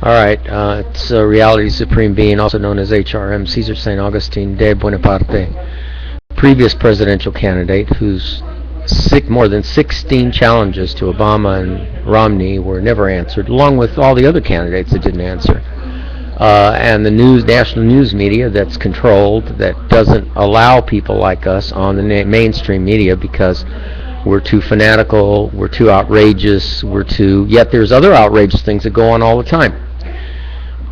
All right, it's Reality Supreme Being, also known as HRM, Caesar St. Augustine de Bonaparte, previous presidential candidate whose more than 16 challenges to Obama and Romney were never answered, along with all the other candidates that didn't answer. And the national news media that's controlled, that doesn't allow people like us on the mainstream media because we're too fanatical, we're too outrageous, yet there's other outrageous things that go on all the time.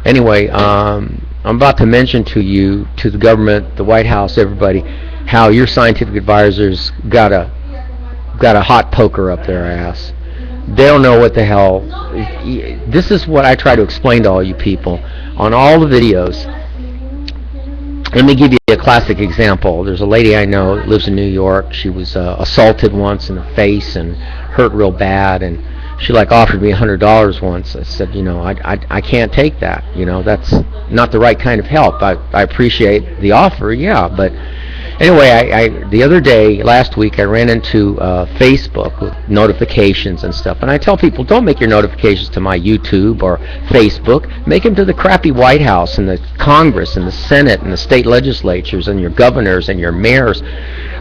Anyway, I'm about to mention to you, to the government, the White House, everybody, how your scientific advisors got a hot poker up their ass. They don't know what the hell. This is what I try to explain to all you people on all the videos. Let me give you a classic example. There's a lady I know that lives in New York. She was assaulted once in the face and hurt real bad, and she offered me $100 once. I said, I can't take that. That's not the right kind of help. I appreciate the offer, yeah, but anyway, the other day, last week, I ran into Facebook with notifications and stuff, and I tell people, don't make your notifications to my YouTube or Facebook. Make them to the crappy White House and the Congress and the Senate and the state legislatures and your governors and your mayors.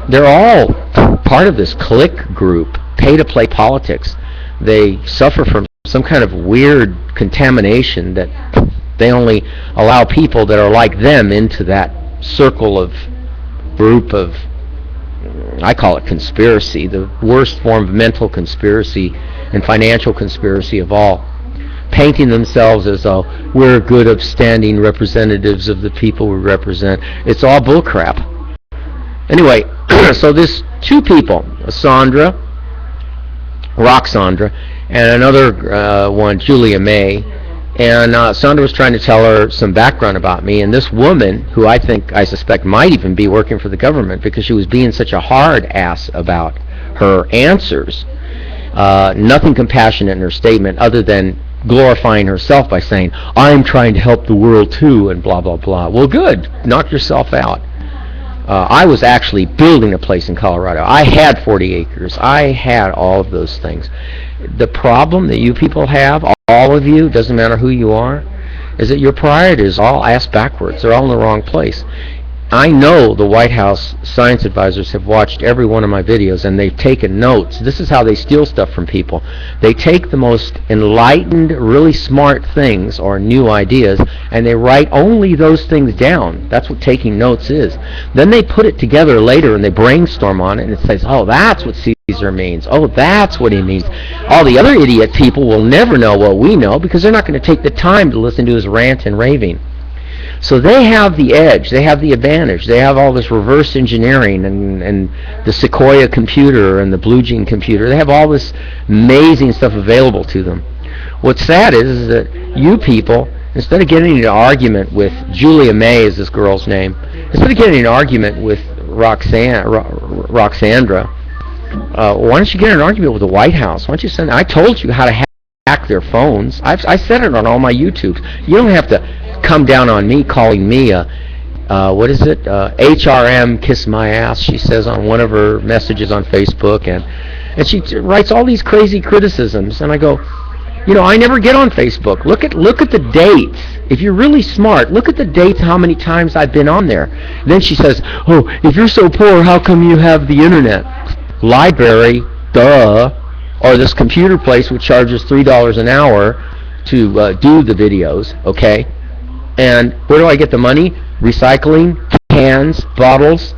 They're all part of this clique group, pay-to-play politics. They suffer from some kind of weird contamination that they only allow people that are like them into that group of, I call it conspiracy, the worst form of mental conspiracy and financial conspiracy of all, painting themselves as though we're good, upstanding representatives of the people we represent. It's all bullcrap. Anyway, so there's two people, Roxandra, and another one, Julia May. And Sandra was trying to tell her some background about me, and this woman, who I suspect might even be working for the government because she was being such a hard ass about her answers, nothing compassionate in her statement other than glorifying herself by saying, I'm trying to help the world too, and blah, blah, blah. Well, good. Knock yourself out. I was actually building a place in Colorado. I had 40 acres. I had all of those things. The problem that you people have, all of you, doesn't matter who you are, is that your priorities are all ass backwards. They're all in the wrong place. I know the White House science advisors have watched every one of my videos and they've taken notes. This is how they steal stuff from people. They take the most enlightened, really smart things or new ideas and they write only those things down. That's what taking notes is. Then they put it together later and they brainstorm on it and it says, oh, that's what Caesar means. Oh, that's what he means. All the other idiot people will never know what we know because they're not going to take the time to listen to his rant and raving. So they have the edge, they have the advantage, they have all this reverse engineering and the Sequoia computer and the Blue Gene computer. They have all this amazing stuff available to them. What's sad is that you people, instead of getting in an argument with Julia May is this girl's name, instead of getting in an argument with Roxandra, why don't you get in an argument with the White House? Why don't you I told you how to hack their phones. I said it on all my YouTubes. You don't have to come down on me calling me HRM kiss my ass, she says on one of her messages on Facebook, and she writes all these crazy criticisms, and I go, I never get on Facebook. Look at the dates. If you're really smart, look at the dates, how many times I've been on there. And then she says, oh, if you're so poor, how come you have the internet? Library, duh. Or this computer place which charges $3 an hour to do the videos, okay? And where do I get the money? Recycling, cans, bottles.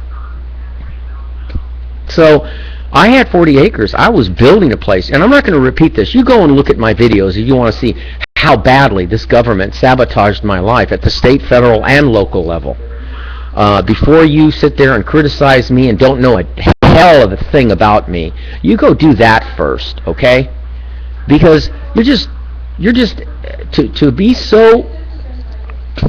So I had 40 acres. I was building a place, and I'm not going to repeat this. You go and look at my videos if you want to see how badly this government sabotaged my life at the state, federal, and local level. Before you sit there and criticize me and don't know a hell of a thing about me, you go do that first, okay? Because you're just to be so,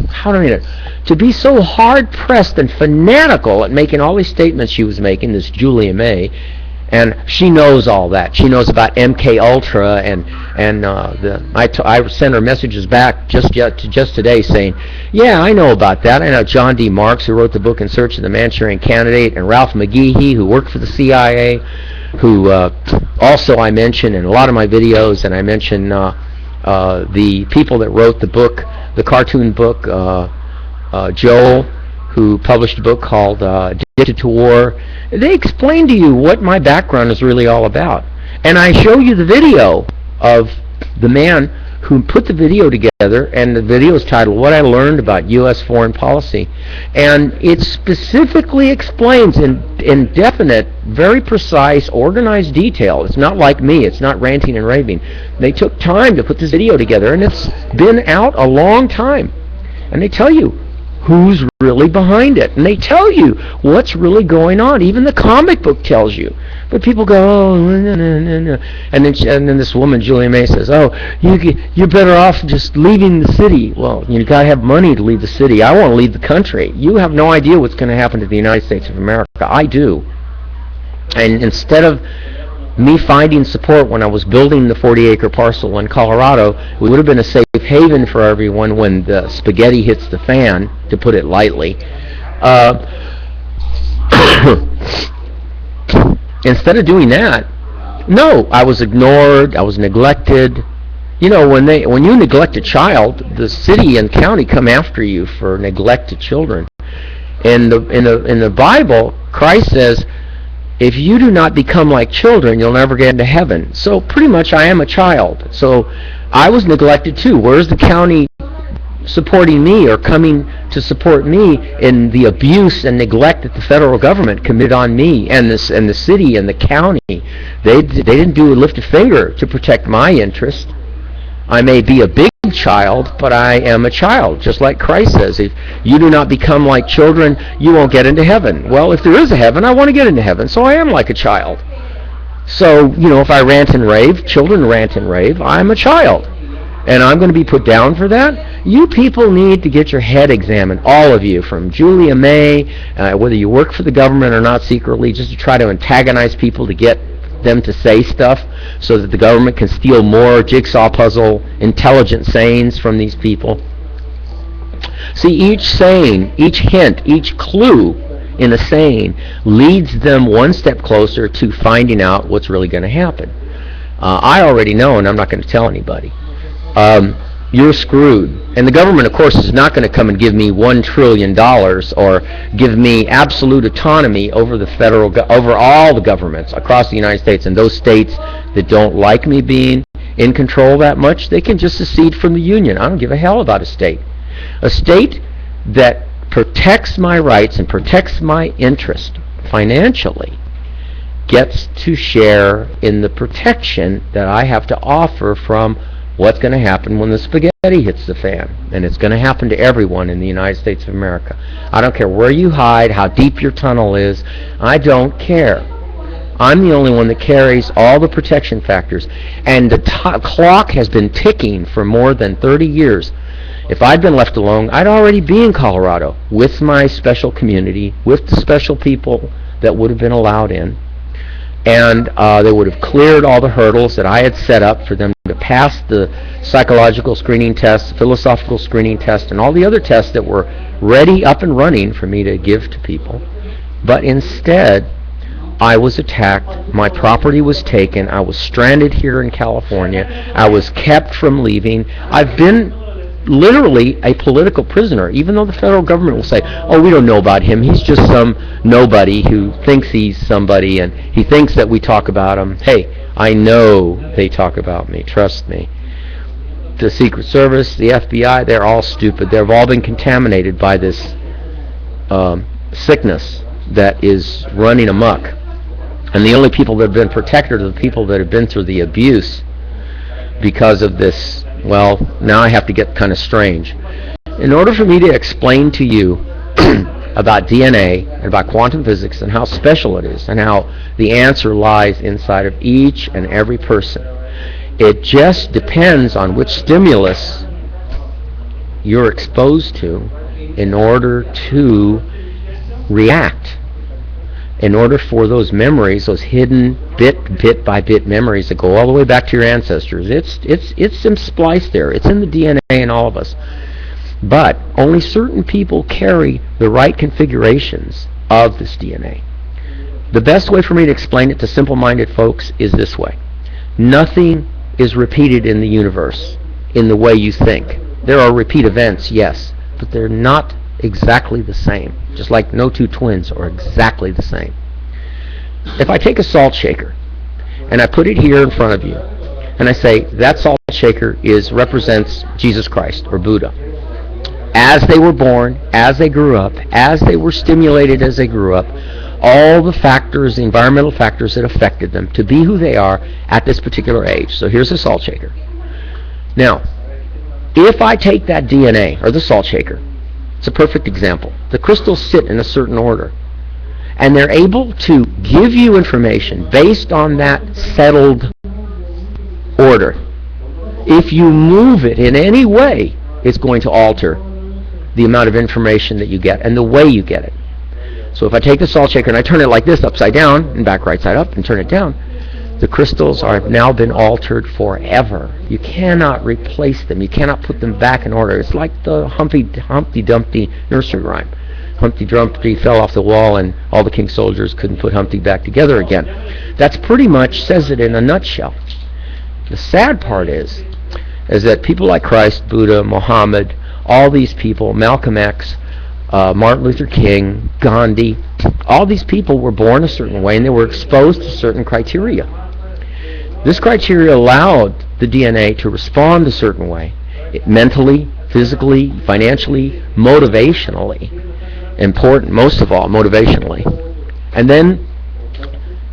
how do I mean it? To be so hard pressed and fanatical at making all these statements she was making, this Julia May, and she knows all that. She knows about MK Ultra, and I sent her messages back just today saying, yeah, I know about that. I know John D. Marks, who wrote the book In Search of the Manchurian Candidate, and Ralph McGehee, who worked for the CIA, who also I mention in a lot of my videos, and I mention The people that wrote the book, the cartoon book, Joel, who published a book called Addicted to War, they explain to you what my background is really all about. And I show you the video of the man who put the video together, and the video is titled What I Learned About U.S. Foreign Policy. And it specifically explains in definite, very precise, organized detail. It's not like me. It's not ranting and raving. They took time to put this video together, and it's been out a long time. And they tell you who's really behind it, and they tell you what's really going on. Even the comic book tells you. But people go, oh, no, no, no, no. And then this woman, Julia May, says, oh, you're better off just leaving the city. Well, you got to have money to leave the city. I want to leave the country. You have no idea what's going to happen to the United States of America. I do. And instead of me finding support when I was building the 40-acre parcel in Colorado, it would have been a safe haven for everyone when the spaghetti hits the fan, to put it lightly. Instead of doing that, no, I was ignored, I was neglected. You know, when you neglect a child, the city and county come after you for neglected children. In the Bible, Christ says, if you do not become like children, you'll never get into heaven. So pretty much I am a child. So I was neglected too. Where's the county supporting me or coming to support me in the abuse and neglect that the federal government committed on me and the city and the county? They didn't lift a finger to protect my interest. I may be a big child, but I am a child, just like Christ says. If you do not become like children, you won't get into heaven. Well, if there is a heaven, I want to get into heaven, so I am like a child. So, you know, if I rant and rave, children rant and rave, I'm a child. And I'm going to be put down for that? You people need to get your head examined, all of you, from Julia May, whether you work for the government or not secretly, just to try to antagonize people to get them to say stuff so that the government can steal more jigsaw puzzle intelligent sayings from these people. See, each saying, each hint, each clue in a saying leads them one step closer to finding out what's really going to happen. I already know, and I'm not going to tell anybody. You're screwed. And the government, of course, is not going to come and give me $1 trillion or give me absolute autonomy over the over all the governments across the United States. And those states that don't like me being in control that much, they can just secede from the Union. I don't give a hell about a state. A state that protects my rights and protects my interest financially gets to share in the protection that I have to offer from what's going to happen when the spaghetti hits the fan. And it's going to happen to everyone in the United States of America. I don't care where you hide, how deep your tunnel is. I don't care. I'm the only one that carries all the protection factors. And the clock has been ticking for more than 30 years. If I'd been left alone, I'd already be in Colorado with my special community, with the special people that would have been allowed in. And they would have cleared all the hurdles that I had set up for them to pass the psychological screening test, philosophical screening test, and all the other tests that were ready, up and running for me to give to people. But instead, I was attacked, my property was taken, I was stranded here in California, I was kept from leaving. I've been literally a political prisoner, even though the federal government will say, oh, we don't know about him, he's just some nobody who thinks he's somebody and he thinks that we talk about him. Hey, I know they talk about me, trust me. The Secret Service, the FBI, they're all stupid. They've all been contaminated by this sickness that is running amok. And the only people that have been protected are the people that have been through the abuse because of this. Well, now I have to get kind of strange. In order for me to explain to you about DNA and about quantum physics and how special it is and how the answer lies inside of each and every person, it just depends on which stimulus you're exposed to in order to react. In order for those memories, those hidden bit by bit memories that go all the way back to your ancestors, it's spliced there. It's in the DNA in all of us. But only certain people carry the right configurations of this DNA. The best way for me to explain it to simple-minded folks is this way. Nothing is repeated in the universe. in the way you think. There are repeat events, yes, but they're not exactly the same. Just like no two twins are exactly the same. If I take a salt shaker and I put it here in front of you, and I say that salt shaker represents Jesus Christ or Buddha. As they were born, as they grew up, as they were stimulated as they grew up, all the factors, the environmental factors that affected them to be who they are at this particular age. So here's the salt shaker. Now, if I take that DNA, or the salt shaker, it's a perfect example. The crystals sit in a certain order, and they're able to give you information based on that settled order. If you move it in any way, it's going to alter the amount of information that you get and the way you get it. So if I take the salt shaker and I turn it like this, upside down, and back right side up, and turn it down, the crystals have now been altered forever. You cannot replace them. You cannot put them back in order. It's like the Humpty Dumpty nursery rhyme. Humpty Dumpty fell off the wall and all the king's soldiers couldn't put Humpty back together again. That's pretty much says it in a nutshell. The sad part is that people like Christ, Buddha, Muhammad, all these people, Malcolm X, Martin Luther King, Gandhi, all these people were born a certain way and they were exposed to certain criteria. This criteria allowed the DNA to respond a certain way, mentally, physically, financially, motivationally. Important, most of all, motivationally. And then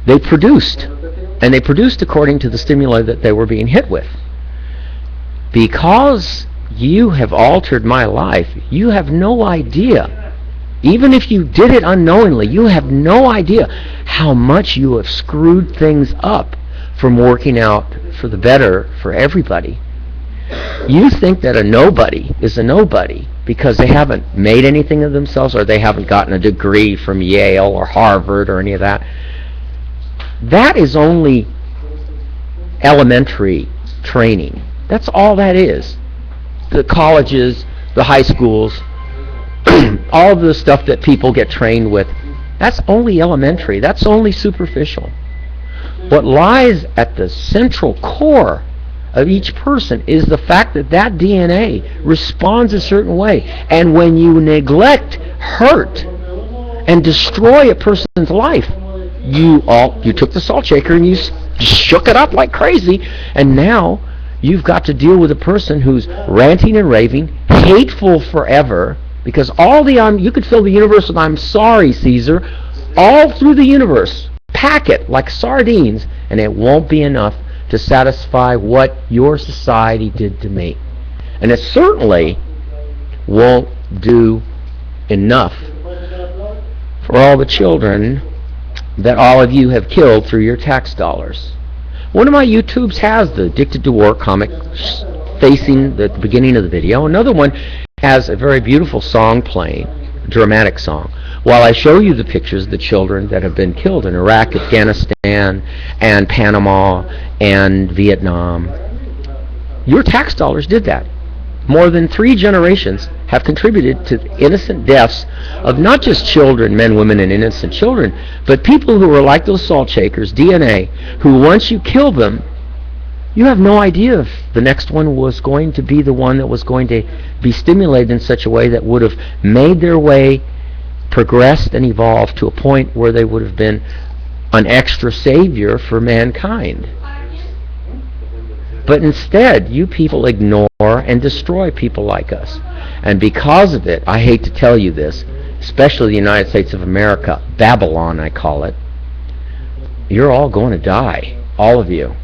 they produced according to the stimuli that they were being hit with. Because you have altered my life, you have no idea. Even if you did it unknowingly, you have no idea how much you have screwed things up from working out for the better for everybody. You think that a nobody is a nobody because they haven't made anything of themselves or they haven't gotten a degree from Yale or Harvard or any of that. That is only elementary training. That's all that is. The colleges, the high schools, all of the stuff that people get trained with, that's only elementary. That's only superficial. What lies at the central core of each person is the fact that that DNA responds a certain way. And when you neglect, hurt, and destroy a person's life, you took the salt shaker and you shook it up like crazy, and now you've got to deal with a person who's ranting and raving, hateful forever, because you could fill the universe with "I'm sorry, Caesar," all through the universe. Pack it like sardines, and it won't be enough to satisfy what your society did to me. And it certainly won't do enough for all the children that all of you have killed through your tax dollars. One of my YouTubes has the Addicted to War comic facing the beginning of the video. Another one has a very beautiful song playing, a dramatic song, while I show you the pictures of the children that have been killed in Iraq, Afghanistan, and Panama, and Vietnam. Your tax dollars did that. More than 3 generations have contributed to innocent deaths of not just children, men, women, and innocent children, but people who were like those salt shakers, DNA, who once you kill them, you have no idea if the next one was going to be the one that was going to be stimulated in such a way that would have made their way, progressed, and evolved to a point where they would have been an extra savior for mankind. But instead, you people ignore and destroy people like us. And because of it, I hate to tell you this, especially the United States of America, Babylon I call it, you're all going to die, all of you.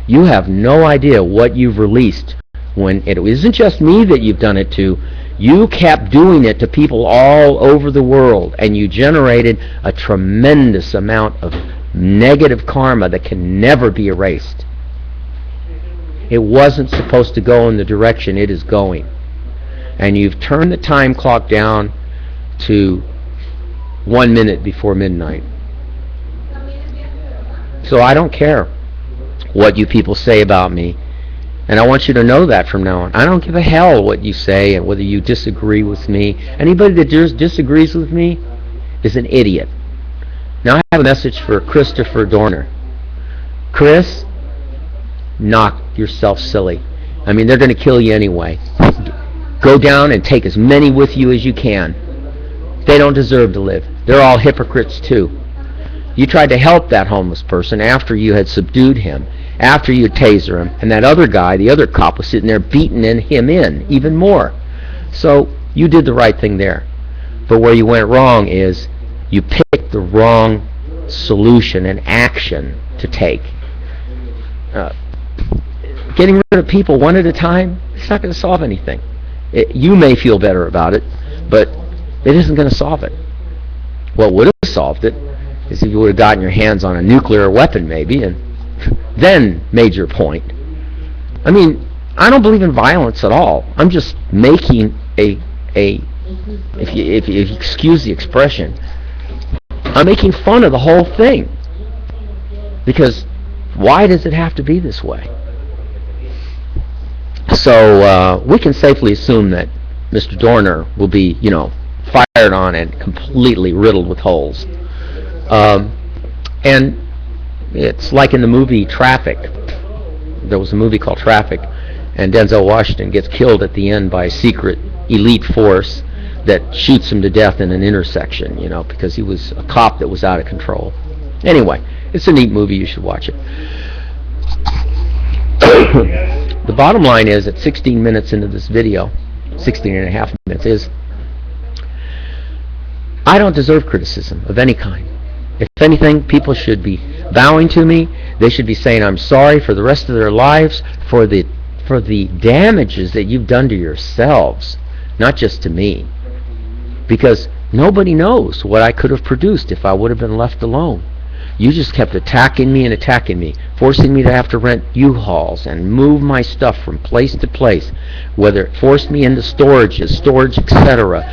You have no idea what you've released when it isn't just me that you've done it to. You kept doing it to people all over the world, and you generated a tremendous amount of negative karma that can never be erased. It wasn't supposed to go in the direction it is going. And you've turned the time clock down to 1 minute before midnight. So I don't care what you people say about me. And I want you to know that from now on. I don't give a hell what you say and whether you disagree with me. Anybody that just disagrees with me is an idiot. Now I have a message for Christopher Dorner. Chris, knock yourself silly. I mean, they're going to kill you anyway. Go down and take as many with you as you can. They don't deserve to live. They're all hypocrites too. You tried to help that homeless person after you had subdued him, after you taser him, and that other guy, the other cop, was sitting there beating him in even more. So you did the right thing there. But where you went wrong is you picked the wrong solution and action to take. Getting rid of people one at a time, it's not going to solve anything. You may feel better about it, but it isn't going to solve it. What would have solved it is if you would have gotten your hands on a nuclear weapon maybe, and then made your point. I mean, I don't believe in violence at all. I'm just making if you excuse the expression, I'm making fun of the whole thing. Because why does it have to be this way? So we can safely assume that Mr. Dorner will be, fired on and completely riddled with holes. And it's like in the movie Traffic. There was a movie called Traffic, and Denzel Washington gets killed at the end by a secret elite force that shoots him to death in an intersection, because he was a cop that was out of control. Anyway, it's a neat movie. You should watch it. The bottom line is, at 16 minutes into this video, 16 and a half minutes, is I don't deserve criticism of any kind. If anything, people should be bowing to me. They should be saying I'm sorry for the rest of their lives for the damages that you've done to yourselves, not just to me. Because nobody knows what I could have produced if I would have been left alone. You just kept attacking me, forcing me to have to rent U-Hauls and move my stuff from place to place, whether it forced me into storage, etc.,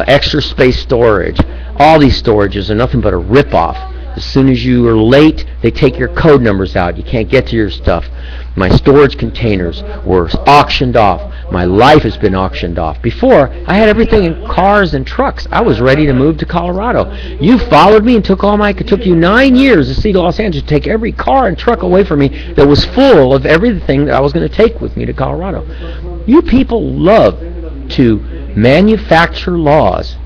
extra space storage. All these storages are nothing but a rip-off. As soon as you are late, they take your code numbers out. You can't get to your stuff. My storage containers were auctioned off. My life has been auctioned off. Before, I had everything in cars and trucks. I was ready to move to Colorado. You followed me and it took you 9 years to see Los Angeles, to take every car and truck away from me that was full of everything that I was going to take with me to Colorado. You people love to manufacture laws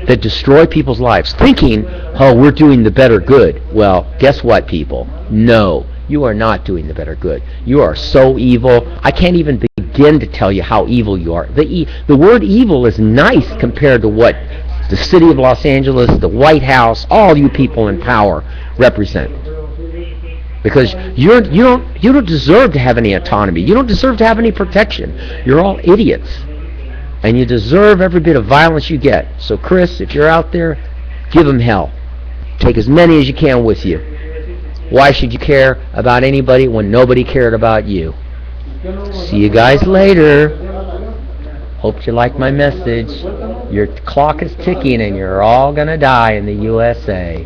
that destroy people's lives, thinking, oh, we're doing the better good. Well, guess what, people? No, you are not doing the better good. You are so evil. I can't even begin to tell you how evil you are. The word evil is nice compared to what the city of Los Angeles, the White House, all you people in power represent. Because you don't deserve to have any autonomy. You don't deserve to have any protection. You're all idiots. And you deserve every bit of violence you get. So, Chris, if you're out there, give them hell. Take as many as you can with you. Why should you care about anybody when nobody cared about you? See you guys later. Hope you like my message. Your clock is ticking and you're all going to die in the USA.